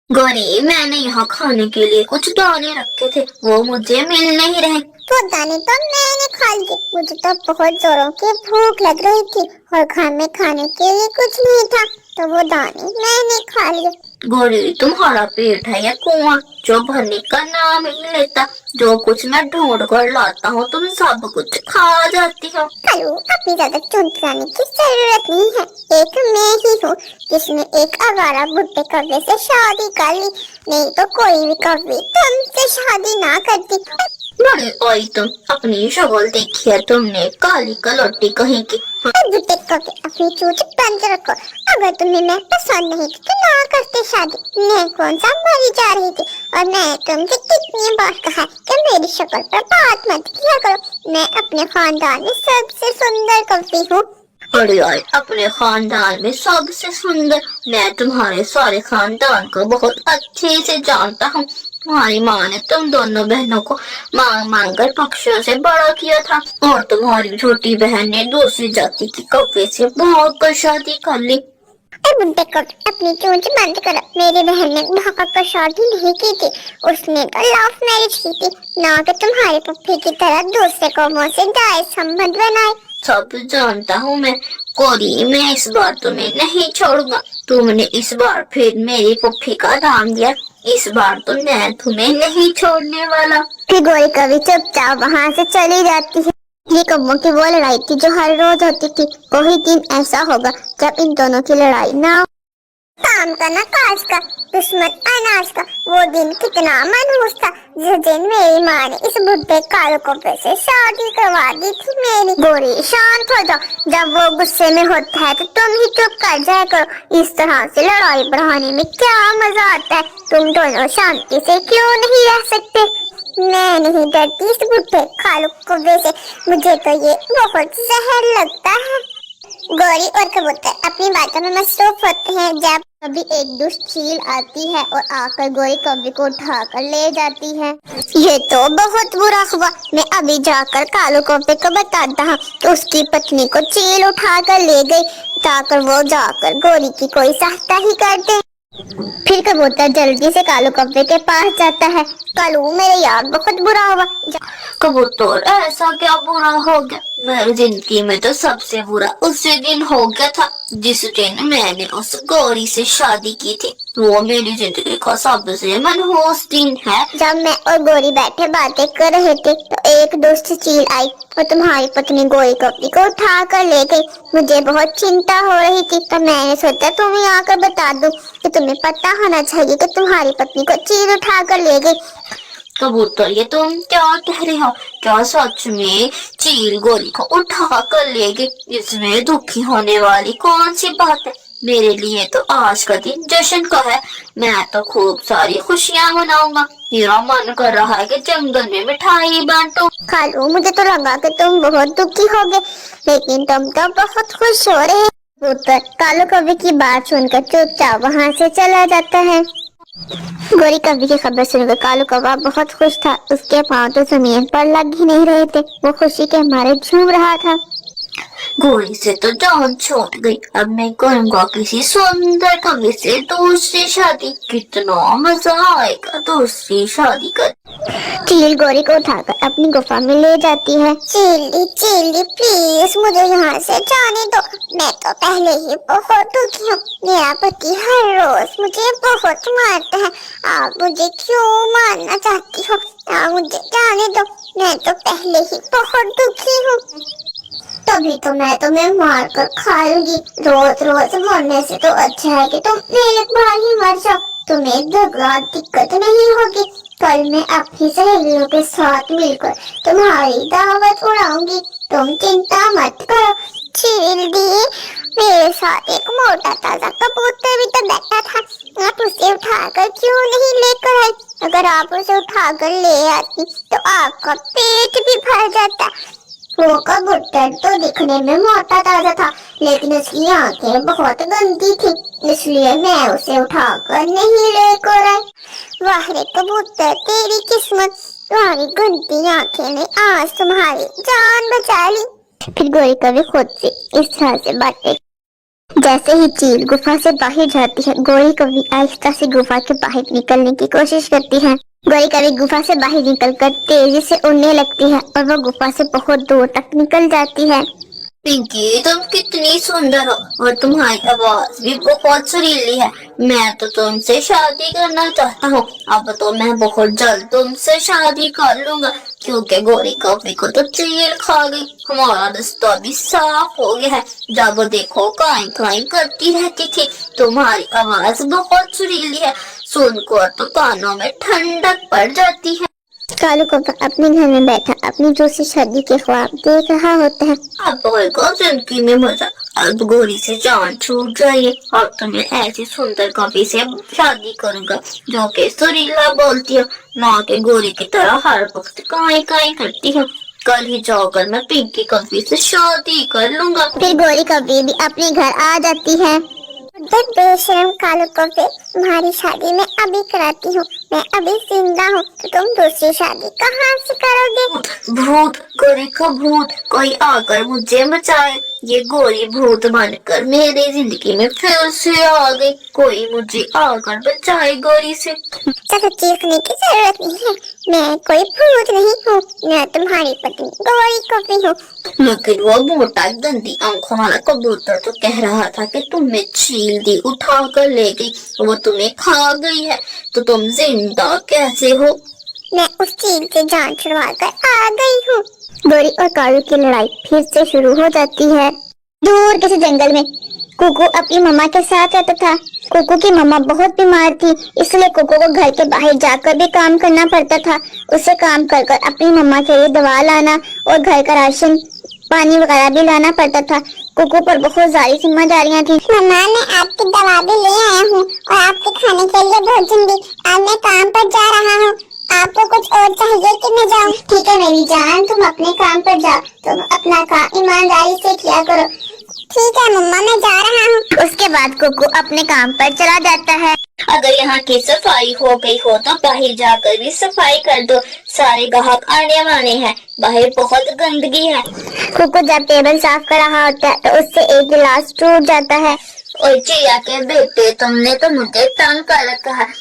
गौरी, मैंने यहाँ खाने के लिए कुछ दाने रखे थे, वो मुझे मिल नहीं रहे। तो दाने तो मैंने खा लिए। मुझे तो बहुत जोरों की भूख लग रही थी और घर में खाने के लिए कुछ नहीं था, तो वो दाने मैंने खा लिए। गौरी, तुम्हारा पेट है या कुआं जो भरने का नाम ही नहीं लेता। जो कुछ मैं ढूंढ कर लाता हूँ तुम सब कुछ खा जाती हो। कालू, अपनी ज्यादा चुनचुनाने की जरूरत नहीं है। एक मैं ही हूँ जिसने एक आवारा बुड्ढे कौवे से शादी कर ली, नहीं तो कोई भी कौवे तुमसे शादी ना करती। बड़े ओई, तुम अपनी शक्ल देखी है तुमने, काली कलौटी कहीं की। बुड्ढे कौवे, अपनी चोंच बंद रखो। अगर तुम्हें मैं पसंद नहीं थी तो ना करते शादी। मैं कौन सा मरी जा रही थी, और मैं तुमसे कितनी बार कहा कि मेरी शक्ल पर बात मत किया करो। मैं अपने खानदान में सबसे सुंदर कौवी हूँ। अरे यार, अपने खानदान में सबसे सुंदर? मैं तुम्हारे सारे खानदान को बहुत अच्छे से जानता हूँ। तुम्हारी माँ ने तुम दोनों बहनों को मांग मांग कर पक्षियों से बड़ा किया था, और तुम्हारी छोटी बहन ने दूसरी जाति की कौवे से भाग कर शादी कर ली। बुड्ढे कौवे, अपनी चोंच बंद करो। मेरी बहन ने भाग कर शादी नहीं की थी, उसने तो लव मैरिज की थी, ना कि तुम्हारी पप्पी की तरह दूसरे कौमों से जायज संबंध बनाए। सब जानता हूँ मैं। गौरी, मैं इस बार तुम्हें नहीं छोड़ूंगा। तुमने इस बार फिर मेरी पुप्पी का नाम दिया, इस बार तो मैं तुम्हें नहीं छोड़ने वाला। फिर गौरी कभी चुपचाप वहाँ से चली जाती है। ये कौवों की वो लड़ाई थी जो हर रोज होती थी। कोई दिन ऐसा होगा जब इन दोनों की लड़ाई ना हो। काम का ना काज का, दुश्मन अनाज का। वो दिन कितना मनहूस था जिस दिन मेरी माँ ने इस बुड्ढे काले कौवे से शादी करवा दी थी मेरी। गौरी, शांत हो जाओ। जब वो गुस्से में होता है तो तुम ही चुप कर जाया करो। इस तरह से लड़ाई बढ़ाने में क्या मजा आता है। तुम दोनों शांति से क्यों नहीं रह सकते? मैं नहीं डरती इस बुड्ढे काले कौवे से, मुझे तो ये बहुत जहर लगता है। गौरी और कबूतर अपनी बातों में मसरूफ होते हैं जब कभी एक दुष्ट चील आती है और आकर गौरी कौवे को उठाकर ले जाती है। ये तो बहुत बुरा हुआ। मैं अभी जाकर कालू कौवे को बताता हूँ कि उसकी पत्नी को चील उठाकर ले गई, ताकि वो जाकर गौरी की कोई सहायता ही कर दे। फिर कबूतर जल्दी से कालू कौवे के पास जाता है। कालू, मेरे यार बहुत बुरा हुआ। कबूतर, ऐसा क्या बुरा हो गया? मेरी जिंदगी में तो सबसे बुरा उसी दिन हो गया था जिस दिन मैंने उस गौरी से शादी की थी। वो मेरी जिंदगी का सबसे मनहूस दिन है। जब मैं और गौरी बैठे बातें कर रहे थे तो एक दुष्ट चील आई और तुम्हारी पत्नी गौरी कौवे को उठा कर ले गई। मुझे बहुत चिंता हो रही थी तो मैंने सोचा तुम्हें आकर बता दूं कि तुम्हें पता होना चाहिए कि तुम्हारी पत्नी को चील उठा कर ले गई। कबूतर, ये तुम क्या कह रहे हो? क्या सच में चील गौरी को उठा कर ले गई? इसमें दुखी होने वाली कौन सी बात है? मेरे लिए तो आज का दिन जश्न का है। मैं तो खूब सारी खुशियाँ मनाऊंगा। मेरा मन कर रहा है कि जंगल में मिठाई बांटूं। कालू, मुझे तो लगा कि तुम बहुत दुखी होगे, लेकिन तुम तो बहुत खुश हो रहे हो। कबूतर कालू कौवे की बात सुनकर चुपचाप वहाँ से चला जाता है। गौरी कौवे की खबर सुनकर कालू कौवा बहुत खुश था। उसके पांव तो जमीन पर लग ही नहीं रहे थे, वो खुशी के मारे झूम रहा था। गौरी से तो जान छूट गई। अब मैं करूंगा किसी सुंदर कवि से दूसरी शादी। कितना मजा आएगा दूसरी शादी कर। चील गौरी को उठाकर अपनी गुफा में ले जाती है। चीली चीली, प्लीज मुझे यहाँ से जाने दो। मैं तो पहले ही बहुत दुखी हूँ। मेरा पति हर रोज मुझे बहुत मारता है। आप मुझे क्यों मारना चाहती हो? आप मुझे जाने दो, मैं तो पहले ही बहुत दुखी हूँ। तभी तो मैं तुम्हें मार कर खाऊंगी। रोज रोज मरने से तो अच्छा है कि तुम एक बार ही मर जाओ। तुम्हें दिक्कत नहीं होगी। कल मैं अपनी सहेलियों के साथ मिलकर तुम्हारी दावत उड़ाऊंगी। तुम चिंता मत करो। चील दी, मेरे साथ एक मोटा ताजा कबूतर भी तो बैठा था। आप उसे उठाकर क्यों नहीं लेकर आई? अगर आप उसे उठाकर ले आती तो आपका पेट भी भर जाता। वो कबूतर तो दिखने में मोटा ताजा था, लेकिन उसकी आंखें बहुत गंदी थी, इसलिए मैं उसे उठाकर नहीं लेकर आई। वाह रे कबूतर, तेरी किस्मत, तुम्हारी गंदी आंखें ने आज तुम्हारी जान बचा ली। फिर गौरी कौवे खुद से इस तरह से बातें जैसे ही चील गुफा से बाहर जाती है, गोरी कभी आहिस्ता से गुफा के बाहर निकलने की कोशिश करती है। गोरी कभी गुफा से बाहर निकलकर तेजी से उड़ने लगती है और वो गुफा से बहुत दूर तक निकल जाती है। पिंकी, तुम कितनी सुंदर हो और तुम्हारी आवाज भी बहुत सुरीली है। मैं तो तुमसे शादी करना चाहता हूँ। अब तो मैं बहुत जल्द तुमसे शादी कर लूंगा, क्योंकि गोरी कॉफी को तो चील खा गई। हमारा रास्ता भी साफ हो गया है। जब देखो काई काई करती रहती थी। तुम्हारी आवाज बहुत सुरीली है, सुनकर तो कानों में ठंडक पड़ जाती है। कालू कौवा अपने घर में बैठा अपनी दूसरी शादी के ख्वाब देख रहा होता है। अब होगा जिंदगी में मजा। अब गोरी से जान छूट जाइए और तुम्हें ऐसी सुंदर कॉफी से शादी करूंगा जो कि सुरीला बोलती हो, ना कि गोरी की तरह हर वक्त काई काई करती हो। कल ही जाकर मैं पिंकी कॉफी से शादी कर लूंगा। फिर गोरी कभी भी अपने घर आ जाती है। बेशरम कालू कौवे, तुम्हारी शादी मैं अभी कराती हूँ। मैं अभी जिंदा हूँ तो तुम दूसरी शादी कहाँ से करोगे? भूत, गोरी का भूत, कोई आकर मुझे बचाए। ये गोरी भूत बनकर मेरी जिंदगी में फिर से आ गई। कोई मुझे आकर बचाए गोरी से। चलो चीखने की जरूरत नहीं है, मैं कोई भूत नहीं हूँ, मैं तुम्हारी पत्नी गोरी कौवे हूँ। लेकिन वो मोटा गंदी आंखों वाला कबूतर तो कह रहा था कि तुम्हें चील दी उठा कर ले गई, वो तुम्हें खा गई है, तो तुम जिंदा कैसे हो? मैं उस चील से जान छुड़वा कर आ गई हूँ। गोरी और कालू की लड़ाई फिर से शुरू हो जाती है। दूर किसी जंगल में कुकू अपनी मम्मा के साथ रहता था। कुकू की मम्मा बहुत बीमार थी, इसलिए कुकू को घर के बाहर जाकर भी काम करना पड़ता था। उसे काम कर कर अपनी मम्मा के लिए दवा लाना और घर का राशन पानी वगैरह भी लाना पड़ता था। कुकू पर बहुत सारी जिम्मेदारियां थी। मम्मा, मैं आपकी दवा भी ले आया हूँ और आपके खाने के लिए भोजन भी। आज मैं काम पर जा रहा हूँ, आपको कुछ और चाहिए कि मैं जाऊँ? ठीक है मेरी जान, तुम अपने काम पर जाओ, तुम अपना काम ईमानदारी से किया करो। ठीक है मम्मा, मैं जा रहा हूँ। उसके बाद कुकू अपने काम पर चला जाता है। अगर यहाँ की सफाई हो गई हो तो बाहर जाकर भी सफाई कर दो, सारे ग्राहक आने वाले हैं, बाहर बहुत गंदगी है। कुकू जब टेबल साफ कर रहा होता है तो उससे एक गिलास टूट जाता है। और चिया के बेटे, तुमने तो मुझे तंग कर रखा है।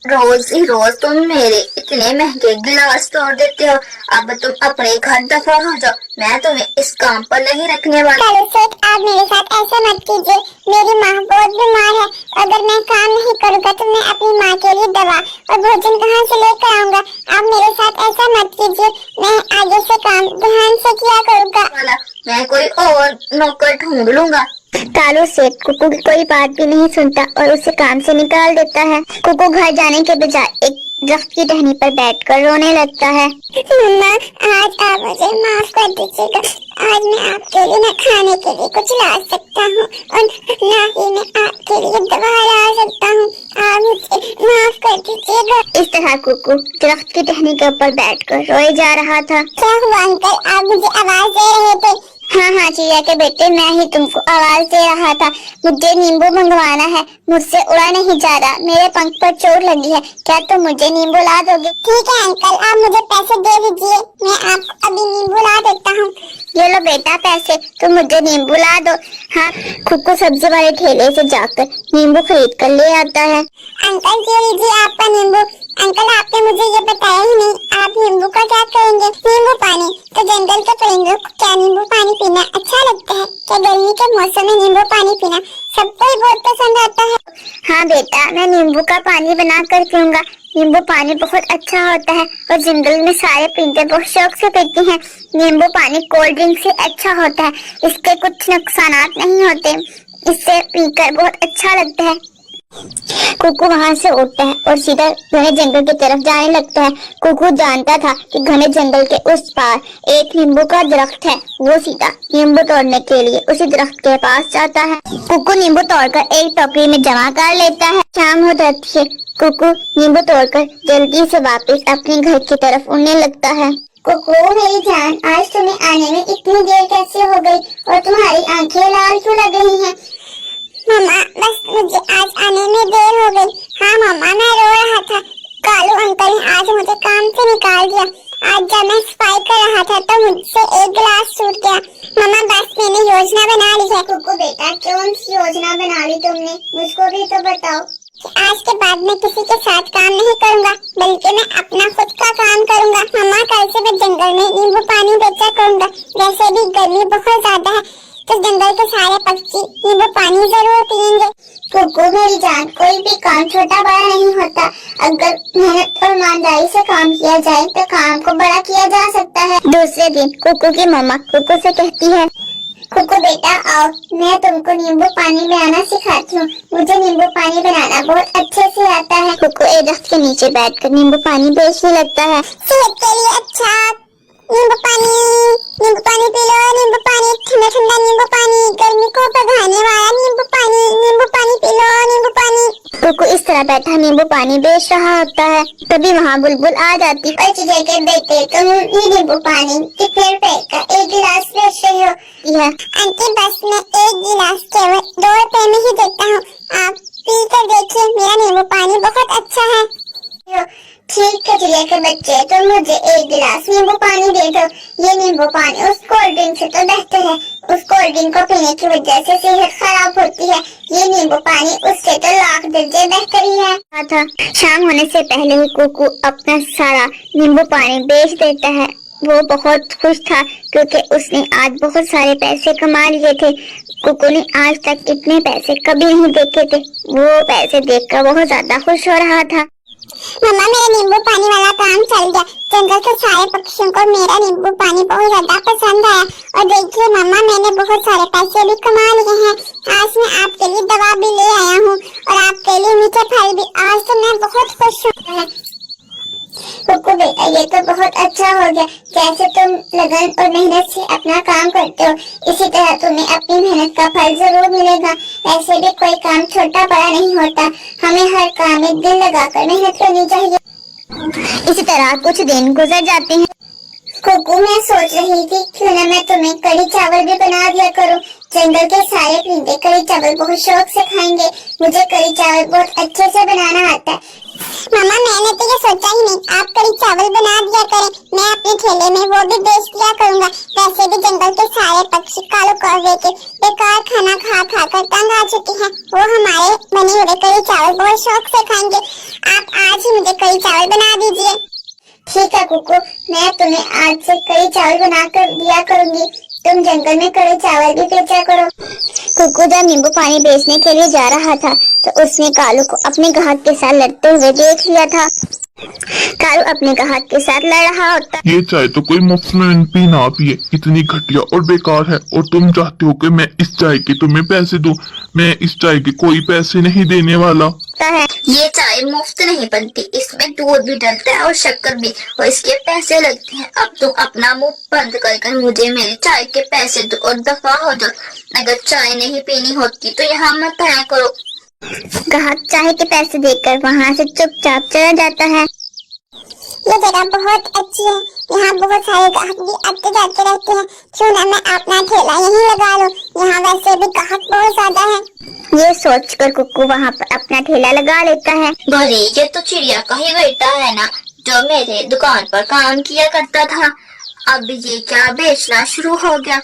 रोज ही रोज तुम मेरे इतने महंगे गिलास तोड़ देते हो। अब तुम अपने घर दफा हो जाओ, मैं तुम्हें इस काम पर नहीं रखने वाला। आप मेरे साथ ऐसा मत कीजिए, मेरी माँ बहुत बीमार है। अगर मैं काम नहीं करूँगा तो मैं अपनी माँ के लिए दवा और भोजन कहाँ से लेकर आऊँगा? आप मेरे साथ ऐसा मत कीजिए, मैं आगे से काम ध्यान से किया करूँगा। मैं कोई और नौकर ढूंढ लूंगा। कालू सेठ कुकू की कोई बात भी नहीं सुनता और उसे काम से निकाल देता है। कुकू घर जाने के बजाय एक दरख्त की टहनी पर बैठकर रोने लगता है। मम्मा, आज आप मुझे माफ कर दीजिएगा। आज मैं आपके लिए न खाने के लिए कुछ ला सकता हूँ और न ही मैं आपके लिए दवा ला सकता हूँ। आप मुझे माफ कर दीजिएगा। इस तरह कुकू दरख्त की टहनी के ऊपर बैठकर रोए जा रहा था। क्या हुआ अंकल, आप मुझे आवाज दे रहे थे? हाँ चिड़िया के बेटे, मैं ही तुमको आवाज दे रहा था। मुझे नींबू मंगवाना है, मुझसे उड़ा नहीं जा रहा, मेरे पंख पर चोट लगी है, क्या तुम मुझे नींबू ला दोगे? ठीक है अंकल, आप मुझे पैसे दे दीजिए, मैं आपको अभी नींबू ला देता हूँ। ये लो बेटा पैसे, तुम मुझे नींबू ला दो। हाँ, कुकू सब्जी वाले ठेले से जाकर नींबू खरीद कर ले आता है। अंकल ये लीजिए आपका नींबू। अंकल आपने मुझे ये बताया ही नहीं, आप नींबू का क्या करेंगे? नींबू पानी तो जंगल के परिंदों को क्या नींबू पानी पीना अच्छा लगता है? क्या गर्मी के मौसम में नींबू पानी पीना सबको ही बहुत पसंद आता है? हाँ बेटा, मैं नींबू का पानी बना कर पीऊंगा। नींबू पानी बहुत अच्छा होता है और जंगल में सारे परिंदे बहुत शौक से पीते हैं। नींबू पानी कोल्ड ड्रिंक से अच्छा होता है, इसके कुछ नुकसानात नहीं होते, इससे पीकर बहुत अच्छा लगता है। कुकू वहाँ से उठता है और सीधा घने जंगल की तरफ जाने लगता है। कुकू जानता था कि घने जंगल के उस पार एक नींबू का दरख्त है। वो सीधा नींबू तोड़ने के लिए उसी दरख्त के पास जाता है। कुकू नींबू तोड़कर एक टोकरी में जमा कर लेता है। शाम हो जाती है। कुकू नींबू तोड़कर जल्दी से वापस अपने घर की तरफ उड़ने लगता है। कुकू मेरी जान, आज तुम्हें आने में इतनी देर कैसे हो गई और तुम्हारी आंखें लाल क्यों लग रही हैं? मम्मा, बस मुझे आज आने में देर हो गई। हाँ मम्मा, मैं रो रहा था, कालू अंकल ने आज मुझे काम से निकाल दिया। आज जब मैं सफाई कर रहा था तो मुझसे एक गिलास छूट गया। मम्मा बस मैंने योजना बना ली है। कुकू बेटा कौन सी योजना बना ली तुमने, मुझको भी तो बताओ। आज के बाद मैं किसी के साथ काम नहीं करूँगा, बल्कि मैं अपना खुद का काम करूँगा। मम्मा कल से मैं जंगल में नींबू पानी बेचा करूँगा। वैसे भी गर्मी बहुत ज्यादा है तो जंगल के सारे पक्षी नींबू पानी जरूर पियेंगे। कुकू मेरी जान, कोई भी काम छोटा बड़ा नहीं होता। अगर मेहनत और ईमानदारी से काम किया जाए तो काम को बड़ा किया जा सकता है। दूसरे दिन कुकू की मम्मा कुकू से कहती है, कुकू बेटा आओ, मैं तुमको नींबू पानी बनाना सिखाती हूँ। मुझे नींबू पानी बनाना बहुत अच्छे से आता है। कुकू एक दरख्त के नीचे बैठकर नींबू पानी बेचने लगता है। सेहत के लिए अच्छा नींबू पानी पी लो, नींबू पानी ठंडा ठंडा नींबू पानी, गर्मी को भगाने वाला नींबू पानी पी लो, नींबू पानी। कुकू इस तरह बैठा नींबू पानी बेच रहा होता है। तभी वहाँ बुलबुल आ जाती है। चिड़िया के बेटे तुम ये नींबू पानी कितने रुपए का एक गिलास बेच रहे हो? आंटी बस मैं एक गिलास केवल 2 रुपए में ही देता हूँ, आप पी कर देखिए, मेरा नींबू पानी बहुत अच्छा है। ठीक है चिड़िया के बच्चे, तो मुझे एक गिलास नींबू पानी दे दो। ये नींबू पानी उस कोल्ड ड्रिंक से तो बेहतर है। उस कोल्ड ड्रिंक को पीने की वजह से सेहत खराब होती है। ये नींबू पानी उससे तो लाख दर्जे बेहतर ही है। था शाम होने से पहले ही कुकू अपना सारा नींबू पानी बेच देता है। वो बहुत खुश था क्योंकि उसने आज बहुत सारे पैसे कमा लिए थे। कुकू ने आज तक इतने पैसे कभी नहीं देखे थे। वो पैसे देखकर बहुत ज्यादा खुश हो रहा था। मम्मा मेरा नींबू पानी वाला काम चल गया। जंगल के सारे पक्षियों को मेरा नींबू पानी बहुत ज्यादा पसंद आया। और देखिए मम्मा मैंने बहुत सारे पैसे भी कमा लिए हैं। आज मैं आपके लिए दवा भी ले आया हूँ और आपके लिए मीठे फल भी। आज तो मैं बहुत खुश हूँ। कुकू बेटा ये तो बहुत अच्छा हो गया। जैसे तुम लगन और मेहनत से अपना काम करते हो, इसी तरह तुम्हें अपनी मेहनत का फल जरूर मिलेगा। वैसे भी कोई काम छोटा बड़ा नहीं होता, हमें हर काम में दिल लगाकर मेहनत करनी चाहिए। इसी तरह कुछ दिन गुजर जाते हैं। कुकू मैं सोच रही थी क्यों न मैं तुम्हें कढ़ी चावल भी बना दिया करूं। जंगल के सारे परिंदे कढ़ी चावल बहुत शौक से खाएंगे। मुझे कढ़ी चावल बहुत अच्छे से बनाना आता है। मामा मैंने तो ये सोचा ही नहीं, आप कढ़ी चावल बना दिया करें, मैं अपने ठेले में वो भी बेच दिया करूंगा। वैसे भी जंगल के सारे पक्षी कालो कौवे के बेकार खाना खा खा कर तंग आ चुके हैं। वो हमारे बने हुए कढ़ी चावल बहुत शौक से खाएंगे। आप आज ही मुझे कढ़ी चावल बना दीजिए। ठीक है कुकू, मैं तुम्हें आज से कढ़ी चावल बना कर दिया करूंगी। तुम जंगल में कढ़ी चावल भी बेचा करो। कुकू जब नींबू पानी बेचने के लिए जा रहा था तो उसने कालू को अपने ग्राहक के साथ लड़ते हुए देख लिया था। कालू अपने ग्राहक के साथ लड़ रहा होता। ये चाय तो कोई मुफ्त में पी ना पिए, इतनी घटिया और बेकार है। और तुम चाहते हो कि मैं इस चाय के तुम्हें पैसे दूं? मैं इस चाय के कोई पैसे नहीं देने वाला। है ये चाय मुफ्त नहीं बनती, इसमें दूध भी डलता है और शक्कर भी, और इसके पैसे लगते हैं। अब तुम अपना मुंह बंद कर मुझे मेरी चाय के पैसे दो और दफा हो जाओ। अगर चाय नहीं पीनी होती तो यहाँ मत आया करो। ग्राहक चाय के पैसे देकर वहाँ से चुपचाप चला जाता है। ये जगह बहुत अच्छी है, यहाँ बहुत सारे ग्राहक भी आते जाते रहते हैं। क्यों ना मैं अपना ठेला यहीं लगा लूं, यहाँ वैसे भी ग्राहक बहुत ज्यादा है। ये सोचकर कुकू वहाँ पर अपना ठेला लगा लेता है। भले ये तो चिड़िया का ही बेटा है ना, जो मेरे दुकान पर काम किया करता था। अब ये क्या बेचना शुरू हो गया?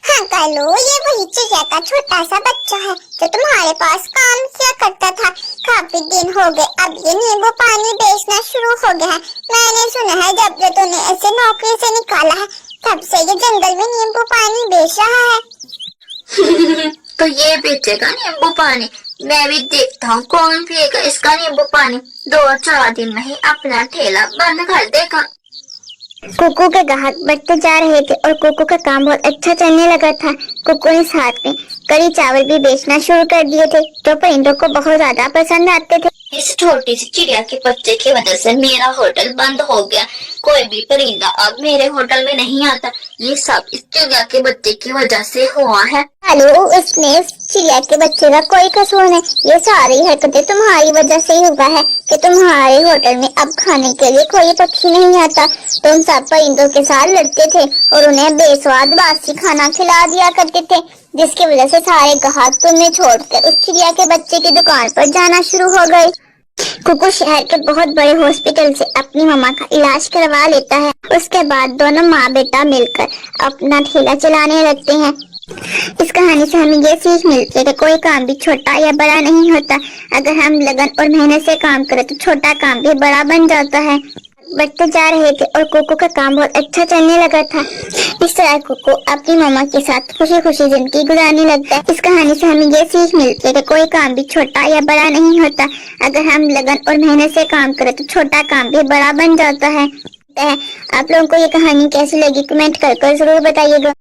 हाँ कालू, ये वही चिड़िया का छोटा सा बच्चा है जो तुम्हारे पास काम किया करता था। काफी दिन हो गए, अब ये नींबू पानी बेचना शुरू हो गया है। मैंने सुना है जब से तूने ऐसे नौकरी से निकाला है तब से ये जंगल में नींबू पानी बेच रहा है। तो ये बेचेगा नींबू पानी? मैं भी देखता हूँ कौन पिएगा इसका नींबू पानी। 2-4 दिन में ही अपना ठेला बंद कर देगा। कुकू के ग्राहक बढ़ते जा रहे थे और कुकू का काम बहुत अच्छा चलने लगा था। कुकू ने साथ में कढ़ी चावल भी बेचना शुरू कर दिए थे जो परिंदों को बहुत ज्यादा पसंद आते थे। इस छोटी सी चिड़िया के बच्चे की वजह से मेरा होटल बंद हो गया। कोई भी परिंदा अब मेरे होटल में नहीं आता। ये सब इस चिड़िया के बच्चे की वजह से हुआ है। हेलो, इसमें चिड़िया के बच्चे का कोई कसूर नहीं। ये सारी हरकतें तुम्हारी वजह से ही हुआ है कि तुम्हारे होटल में अब खाने के लिए कोई पक्षी नहीं आता। तुम सब परिंदों के साथ लड़ते थे और उन्हें बेस्वाद बासी खाना खिला दिया करते थे, जिसकी वजह से सारे ग्राहक तुम्हें छोड़कर उस चिड़िया के बच्चे की दुकान पर जाना शुरू हो गए। कुकू शहर के बहुत बड़े हॉस्पिटल से अपनी मम्मा का इलाज करवा लेता है। उसके बाद दोनों माँ बेटा मिलकर अपना ठेला चलाने लगते हैं। इस कहानी से हमें ये सीख मिलती है कि कोई काम भी छोटा या बड़ा नहीं होता। अगर हम लगन और मेहनत से काम करें तो छोटा काम भी बड़ा बन जाता है। बढ़ते जा रहे थे और कोको का काम बहुत अच्छा चलने लगा था। इस तरह कोको अपनी मम्मा के साथ खुशी खुशी जिंदगी गुजारने लगता है। इस कहानी से हमें ये सीख मिलती है कि कोई काम भी छोटा या बड़ा नहीं होता। अगर हम लगन और मेहनत से काम करें तो छोटा काम भी बड़ा बन जाता है। आप लोगों को ये कहानी कैसी लगी कमेंट कर जरूर बताइएगा।